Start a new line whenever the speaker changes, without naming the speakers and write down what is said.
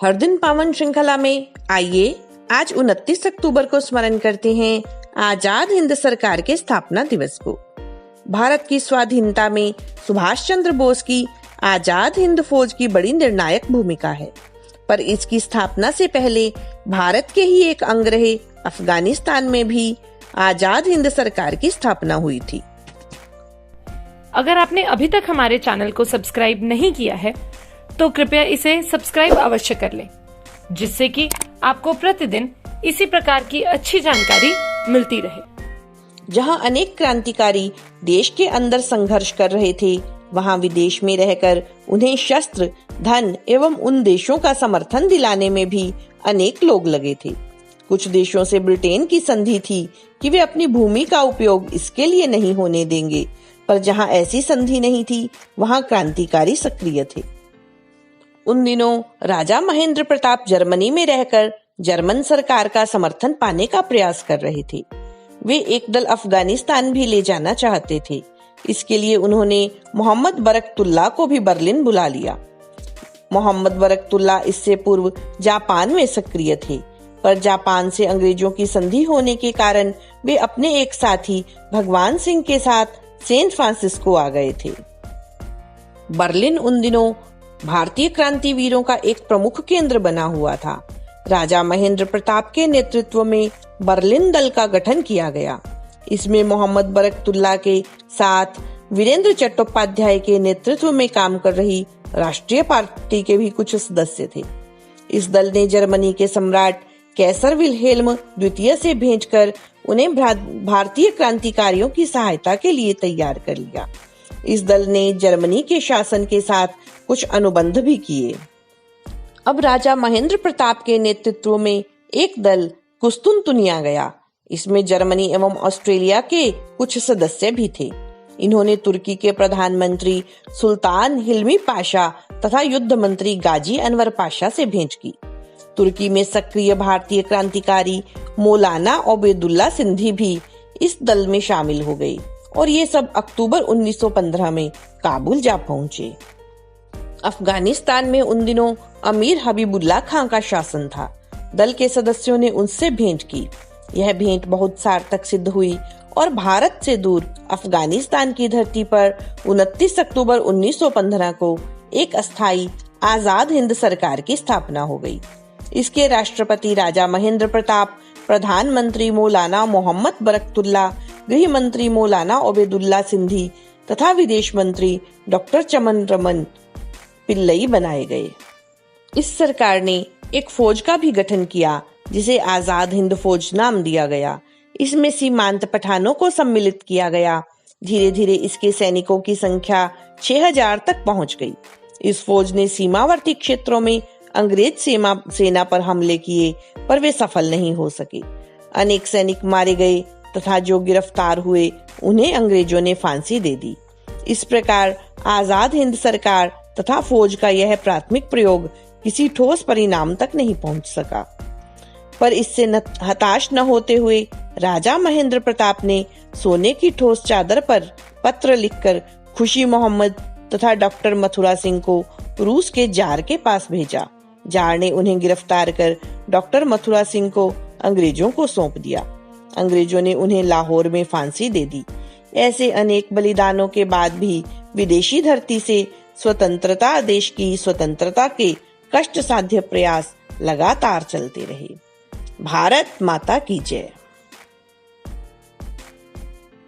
हर दिन पावन श्रृंखला में आइए आज 29 अक्टूबर को स्मरण करते हैं आजाद हिंद सरकार के स्थापना दिवस को। भारत की स्वाधीनता में सुभाष चंद्र बोस की आजाद हिंद फौज की बड़ी निर्णायक भूमिका है, पर इसकी स्थापना से पहले भारत के ही एक अंग रहे अफगानिस्तान में भी आजाद हिंद सरकार की स्थापना हुई थी।
अगर आपने अभी तक हमारे चैनल को सब्सक्राइब नहीं किया है तो कृपया इसे सब्सक्राइब अवश्य कर लें, जिससे कि आपको प्रतिदिन इसी प्रकार की अच्छी जानकारी मिलती रहे।
जहां अनेक क्रांतिकारी देश के अंदर संघर्ष कर रहे थे, वहां विदेश में रहकर उन्हें शस्त्र, धन एवं उन देशों का समर्थन दिलाने में भी अनेक लोग लगे थे। कुछ देशों से ब्रिटेन की संधि थी कि वे अपनी भूमि का उपयोग इसके लिए नहीं होने देंगे, पर जहां ऐसी संधि नहीं थी वहां क्रांतिकारी सक्रिय थे। उन दिनों राजा महेंद्र प्रताप जर्मनी में रहकर जर्मन सरकार का समर्थन पाने का प्रयास कर रहे थे। वे एक दल अफगानिस्तान भी ले जाना चाहते थे। इसके लिए उन्होंने मोहम्मद बरकतुल्लाह को भी बर्लिन बुला लिया। मोहम्मद बरकतुल्लाह इससे पूर्व जापान में सक्रिय थे, पर जापान से अंग्रेजों की संधि होने के कारण वे अपने एक साथी भगवान सिंह के साथ सैन फ्रांसिस्को आ गए थे। बर्लिन उन दिनों भारतीय क्रांतिवीरों का एक प्रमुख केंद्र बना हुआ था। राजा महेंद्र प्रताप के नेतृत्व में बर्लिन दल का गठन किया गया। इसमें मोहम्मद बरकतुल्लाह के साथ वीरेंद्र चट्टोपाध्याय के नेतृत्व में काम कर रही राष्ट्रीय पार्टी के भी कुछ सदस्य थे। इस दल ने जर्मनी के सम्राट कैसर विल्हेल्म द्वितीय से भेंट कर उन्हें भारतीय क्रांतिकारियों की सहायता के लिए तैयार कर लिया। इस दल ने जर्मनी के शासन के साथ कुछ अनुबंध भी किए। अब राजा महेंद्र प्रताप के नेतृत्व में एक दल कुस्तुनतुनिया गया। इसमें जर्मनी एवं ऑस्ट्रेलिया के कुछ सदस्य भी थे। इन्होंने तुर्की के प्रधानमंत्री सुल्तान हिल्मी पाशा तथा युद्ध मंत्री गाजी अनवर पाशा से भेंट की। तुर्की में सक्रिय भारतीय क्रांतिकारी मौलाना ओबेदुल्ला सिंधी भी इस दल में शामिल हो गए और ये सब अक्टूबर 1915 में काबुल जा पहुंचे। अफगानिस्तान में उन दिनों अमीर हबीबुल्लाह खां का शासन था। दल के सदस्यों ने उनसे भेंट की। यह भेंट बहुत सार्थक सिद्ध हुई और भारत से दूर अफगानिस्तान की धरती पर 29 अक्टूबर 1915 को एक अस्थायी आजाद हिंद सरकार की स्थापना हो गई। इसके राष्ट्रपति राजा महेंद्र प्रताप, प्रधानमंत्री मौलाना मोहम्मद बरकतुल्लाह, गृह मंत्री मौलाना ओबेदुल्ला सिंधी तथा विदेश मंत्री डॉक्टर चमन रमन पिल्लई बनाए गए। इस सरकार ने एक फौज का भी गठन किया, जिसे आजाद हिंद फौज नाम दिया गया। इसमें सीमांत पठानों को सम्मिलित किया गया। धीरे धीरे इसके सैनिकों की संख्या 6000 तक पहुंच गई। इस फौज ने सीमावर्ती क्षेत्रों में अंग्रेज सेना पर हमले किए, पर वे सफल नहीं हो सके। अनेक सैनिक मारे गए तथा जो गिरफ्तार हुए उन्हें अंग्रेजों ने फांसी दे दी। इस प्रकार आजाद हिंद सरकार तथा फौज का यह प्राथमिक प्रयोग किसी ठोस परिणाम तक नहीं पहुंच सका। पर इससे हताश न होते हुए राजा महेंद्र प्रताप ने सोने की ठोस चादर पर पत्र लिखकर खुशी मोहम्मद तथा डॉक्टर मथुरा सिंह को रूस के जार के पास भेजा। जार ने उन्हें गिरफ्तार कर डॉक्टर मथुरा सिंह को अंग्रेजों को सौंप दिया। अंग्रेजों ने उन्हें लाहौर में फांसी दे दी। ऐसे अनेक बलिदानों के बाद भी विदेशी धरती से स्वतंत्रता, देश की स्वतंत्रता के कष्ट साध्य प्रयास लगातार चलते रहे। भारत माता की जय।